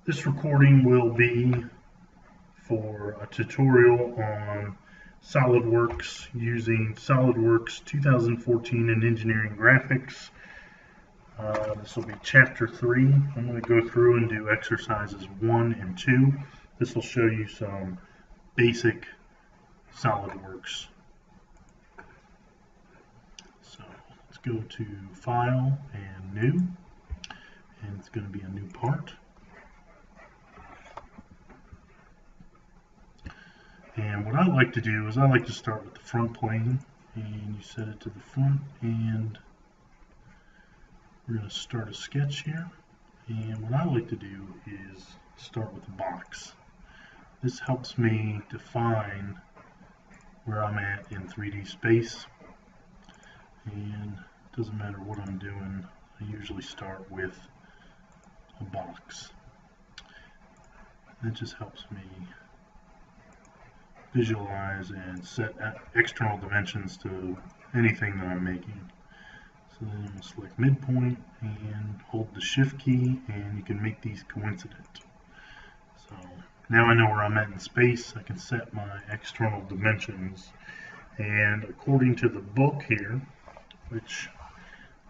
This recording will be for a tutorial on Solidworks using Solidworks 2014 in Engineering Graphics. This will be Chapter 3. I'm going to go through and do exercises 1 and 2. This will show you some basic Solidworks. So let's go to File and New, and it's going to be a new part. And what I like to do is I like to start with the front plane, and you set it to the front, and we're going to start a sketch here. And what I like to do is start with a box. This helps me define where I'm at in 3D space, and it doesn't matter what I'm doing, I usually start with a box. That just helps me visualize and set external dimensions to anything that I'm making. So then I'm going to select midpoint and hold the shift key, and you can make these coincident. So now I know where I'm at in space. I can set my external dimensions, and according to the book here, which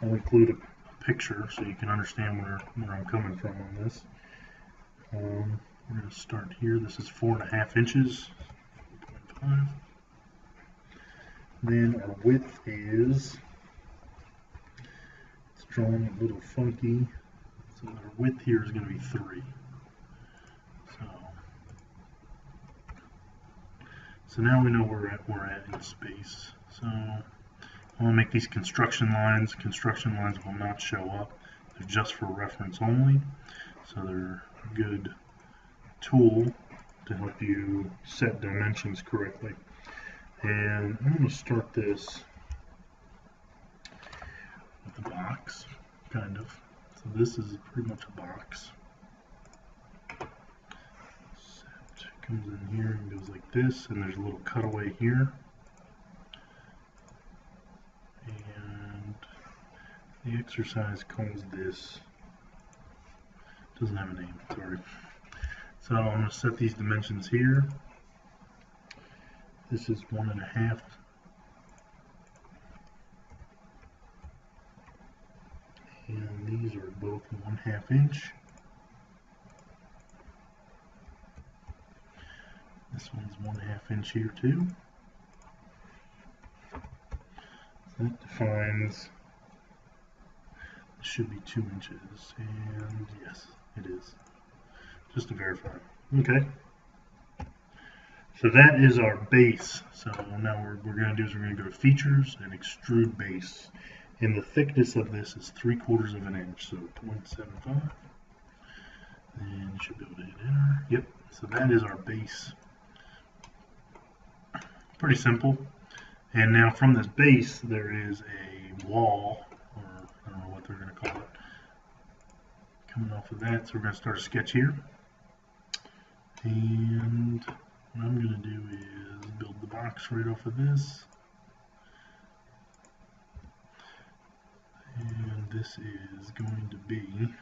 I'll include a picture so you can understand where I'm coming from on this. We're going to start here. This is 4.5 inches. Then our width is, it's drawn a little funky, so our width here is going to be 3. So now we know where we're at in space. So I want to make these construction lines. Construction lines will not show up. They're just for reference only. So they're a good tool to help you set dimensions correctly. And I'm going to start this with a box, kind of. So this is pretty much a box. Set comes in here and goes like this, and there's a little cutaway here. And the exercise calls this, doesn't have a name, sorry. So I'm going to set these dimensions here. This is 1.5. And these are both 1/2 inch. This one's 1/2 inch here too. So that defines, it should be 2 inches, and yes, it is. Just to verify. Okay. So that is our base. So now what we're going to do is we're going to go to Features and Extrude Base. And the thickness of this is 3/4 of an inch, so 0.75. And you should be able to hit enter. Yep. So that is our base. Pretty simple. And now from this base there is a wall, or I don't know what they're going to call it, coming off of that. So we're going to start a sketch here. And what I'm going to do is build the box right off of this. And this is going to be,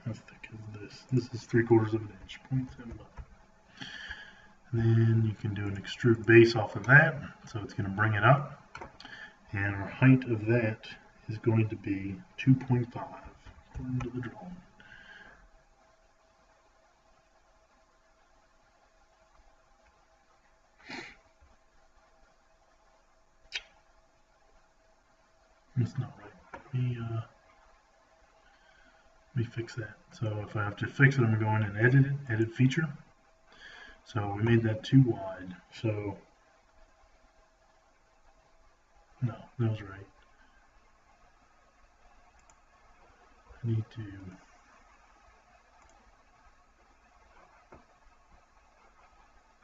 how thick is this? This is 3/4 of an inch, 0.75. And then you can do an extrude base off of that, so it's going to bring it up. And our height of that is going to be 2.5, according to the drawing. That's not right. Let me fix that. So if I have to fix it, I'm going to go in and edit it, edit feature. So we made that too wide. So no, that was right. I need to,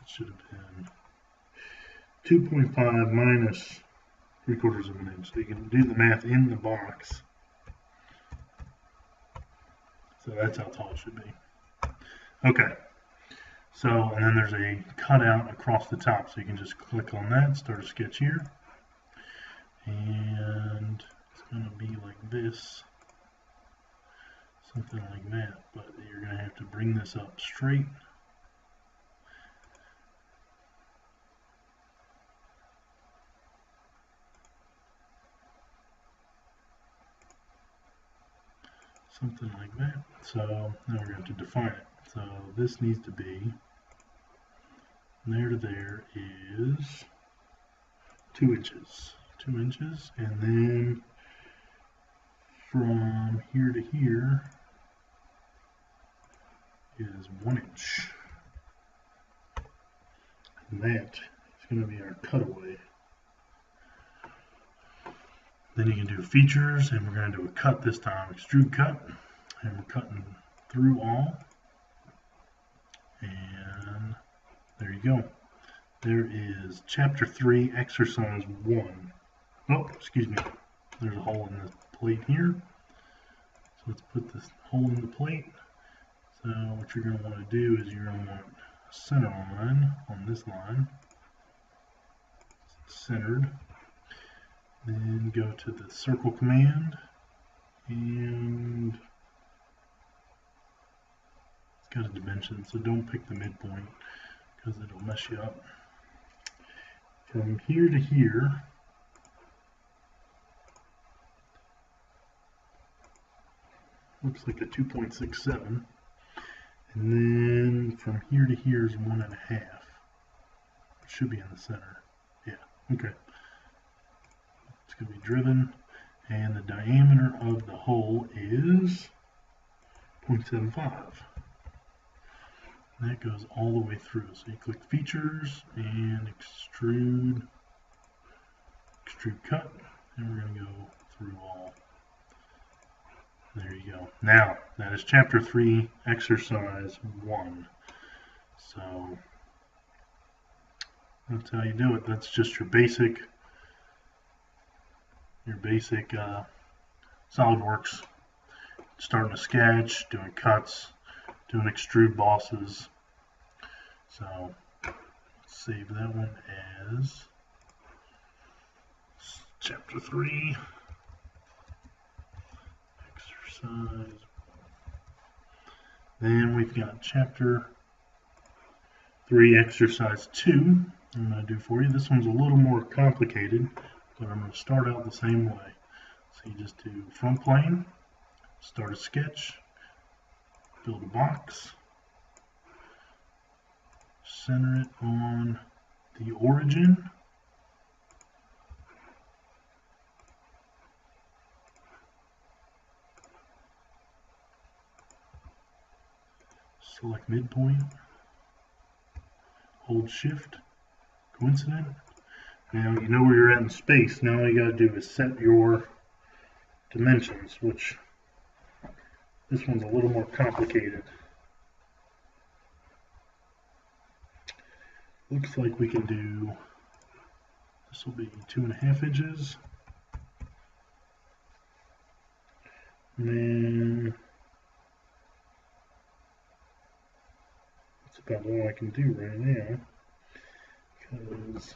it should have been 2.5 minus 3/4 of an inch. So you can do the math in the box. So that's how tall it should be. Okay. So, and then there's a cutout across the top. So you can just click on that, start a sketch here. And it's going to be like this. Something like that. But you're going to have to bring bring this up straight. Something like that. So now we're going to define it. So this needs to be, there to there is 2 inches. 2 inches, and then from here to here is 1 inch. And that is going to be our cutaway. Then you can do features, and we're going to do a cut this time, extrude cut, and we're cutting through all. And there you go. There is chapter 3, exercise 1. Oh, excuse me. There's a hole in the plate here. So let's put this hole in the plate. So what you're going to want to do is you're going to want a center line on this line. Centered. Then go to the circle command, and it's got a dimension, so don't pick the midpoint because it'll mess you up. From here to here, looks like a 2.67, and then from here to here is 1.5. It should be in the center. Yeah, okay. It's going to be driven, and the diameter of the hole is 0.75. And that goes all the way through. So you click features and extrude cut, and we're going to go through all. There you go. Now, that is chapter 3, exercise 1. So that's how you do it. That's just your basic Solidworks, starting a sketch, doing cuts, doing extrude bosses. So let's save that one as chapter 3, exercise. Then we've got chapter 3, exercise 2. I'm going to do for you. This one's a little more complicated, but I'm going to start out the same way. So you just do front plane, start a sketch, build a box, center it on the origin, select midpoint, hold shift, coincident. Now you know where you're at in space. Now all you got to do is set your dimensions, which this one's a little more complicated. Looks like we can do, this will be 2.5 inches. And then that's about all I can do right now, because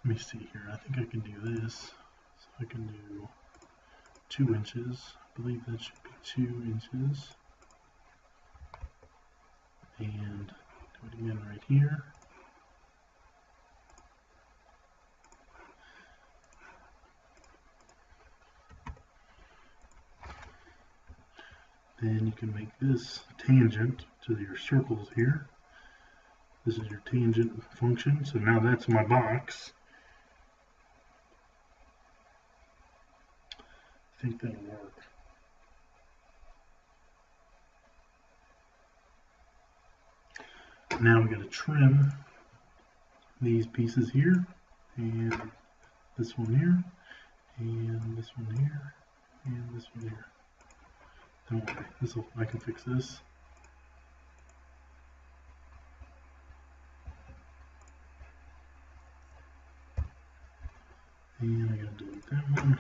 let me see here. I think I can do this. So I can do 2 inches. I believe that should be 2 inches. And do it again right here. Then you can make this tangent to your circles here. This is your tangent function. So now that's my box. I think that'll work. Now we're going to trim these pieces here, and this one here, and this one here, and this one here. Don't worry, I can fix this. And I gotta delete that one.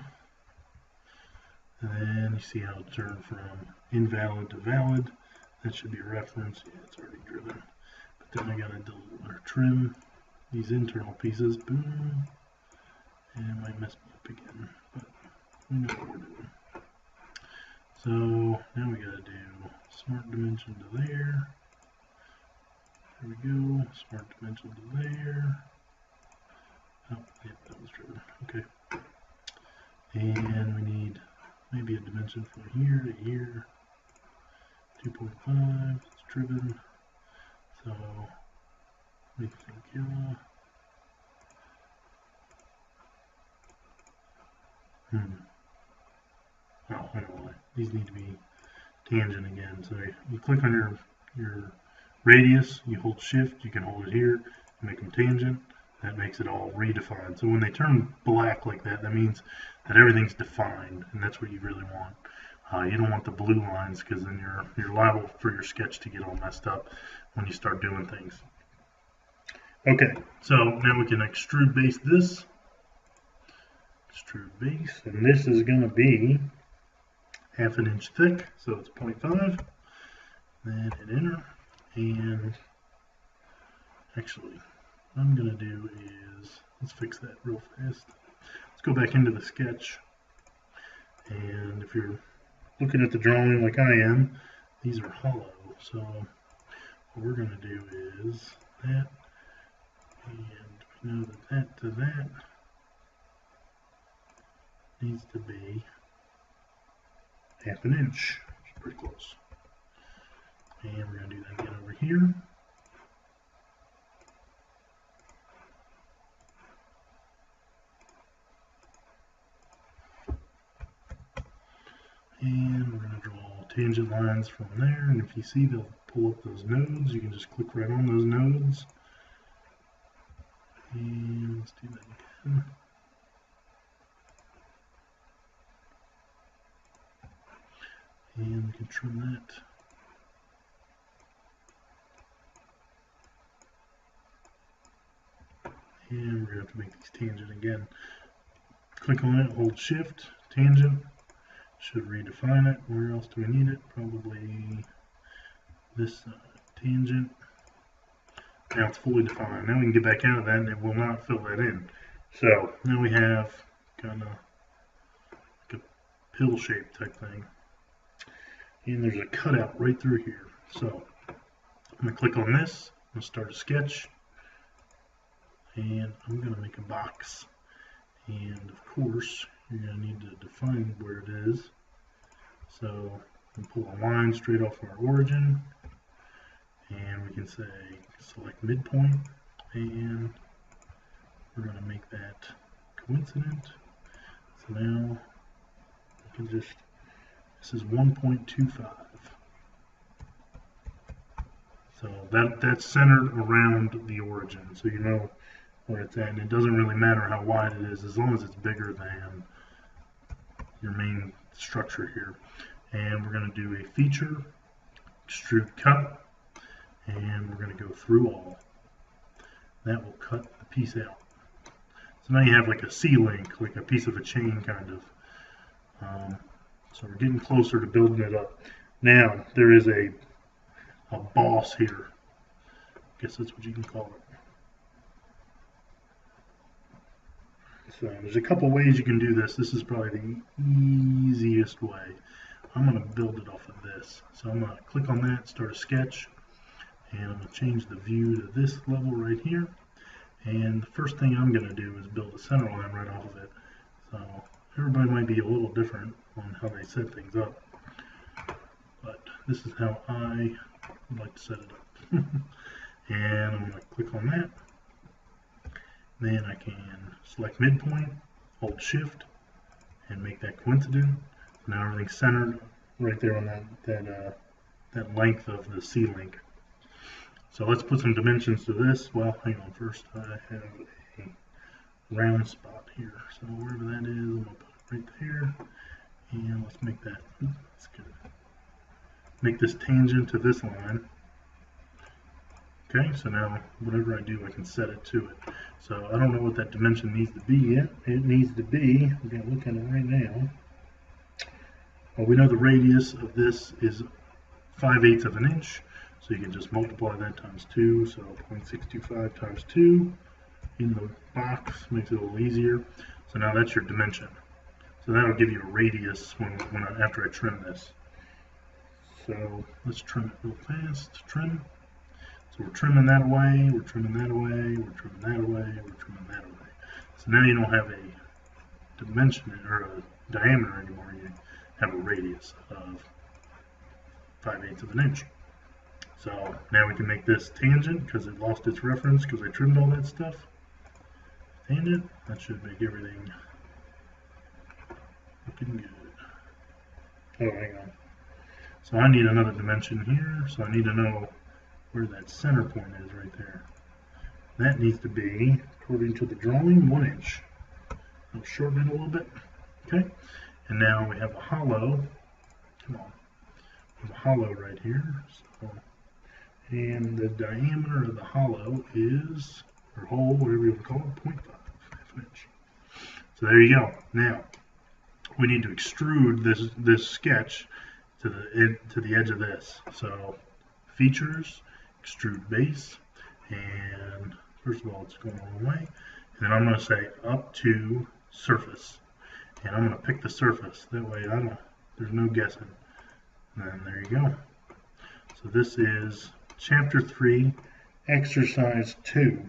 And then you see how it turned from invalid to valid. That should be a reference. Yeah, it's already driven. But then I gotta trim these internal pieces. Boom. And it might mess me up again, but we know what we're doing. So now we gotta do smart dimension to there. There we go, smart dimension to there. Oh, yep, that was driven. Okay. And we need maybe a dimension from here to here. 2.5, it's driven. So, we think, oh, I know why. These need to be tangent again. So you click on your radius, you hold shift, you can hold it here, make them tangent. That makes it all redefined. So when they turn black like that, that means that everything's defined, and that's what you really want. You don't want the blue lines, because then you're liable for your sketch to get all messed up when you start doing things. Okay, so now we can extrude base this. Extrude base, and this is going to be 1/2 inch thick, so it's 0.5. Then hit enter, and actually, what I'm going to do is, let's fix that real fast. Let's go back into the sketch, and if you're looking at the drawing like I am, these are hollow, so what we're going to do is that, and we know that that to that needs to be 1/2 inch, which is pretty close. And we're going to do that again over here. And we're going to draw tangent lines from there, and if you see they'll pull up those nodes, you can just click right on those nodes. And let's do that again. And we can trim that. And we're going to have to make these tangent again. Click on it, hold shift, tangent. Should redefine it. Where else do we need it? Probably this tangent. Now it's fully defined. Now we can get back out of that and it will not fill that in. So now we have kind of like a pill shape type thing. And there's a cutout right through here. So I'm going to click on this. I'm going to start a sketch. And I'm going to make a box. And of course, you're going to need to define where it is. So we can pull a line straight off our origin, and we can say select midpoint, and we're going to make that coincident. So now we can just, this is 1.25. So that's centered around the origin, so you know where it's at, and it doesn't really matter how wide it is as long as it's bigger than your main structure here. And we're going to do a feature, extrude cut, and we're going to go through all. That will cut the piece out. So now you have like a C-link, like a piece of a chain kind of. So we're getting closer to building it up. Now there is a boss here. I guess that's what you can call it. So there's a couple ways you can do this. This is probably the easiest way. I'm going to build it off of this. So I'm going to click on that, start a sketch, and I'm going to change the view to this level right here. And the first thing I'm going to do is build a center line right off of it. So everybody might be a little different on how they set things up, but this is how I would like to set it up. And I'm going to click on that. Then I can select midpoint, hold shift, and make that coincident. Now everything's centered right there on that length of the C-link. So let's put some dimensions to this. Well, hang on first. I have a round spot here. So wherever that is, I'm going to put it right there. And let's make that, that's good. Make this tangent to this line. Okay, so now whatever I do, I can set it to it. So I don't know what that dimension needs to be yet. It needs to be, we're going to look at it right now. Well, we know the radius of this is 5/8 of an inch. So you can just multiply that times 2. So 0.625 times 2 in the box, makes it a little easier. So now that's your dimension. So that'll give you a radius after I trim this. So let's trim it real fast. Trim. So we're trimming that away, we're trimming that away, we're trimming that away, we're trimming that away. So now you don't have a dimension or a diameter anymore. You have a radius of 5/8 of an inch. So now we can make this tangent because it lost its reference because I trimmed all that stuff. Tangent, that should make everything looking good. Oh, hang on. So I need another dimension here, so I need to know where that center point is right there. That needs to be, according to the drawing, 1 inch. I'll shorten it a little bit. Okay, and now we have a hollow. Come on. We have a hollow right here. So, and the diameter of the hollow is, or hole, whatever you want to call it, 0.5, half an inch. So there you go. Now, we need to extrude this sketch to the edge of this. So, features, extrude base, and first of all, it's going all the way. And then I'm going to say up to surface. And I'm going to pick the surface. That way, there's no guessing. And then there you go. So this is Chapter 3, Exercise 2.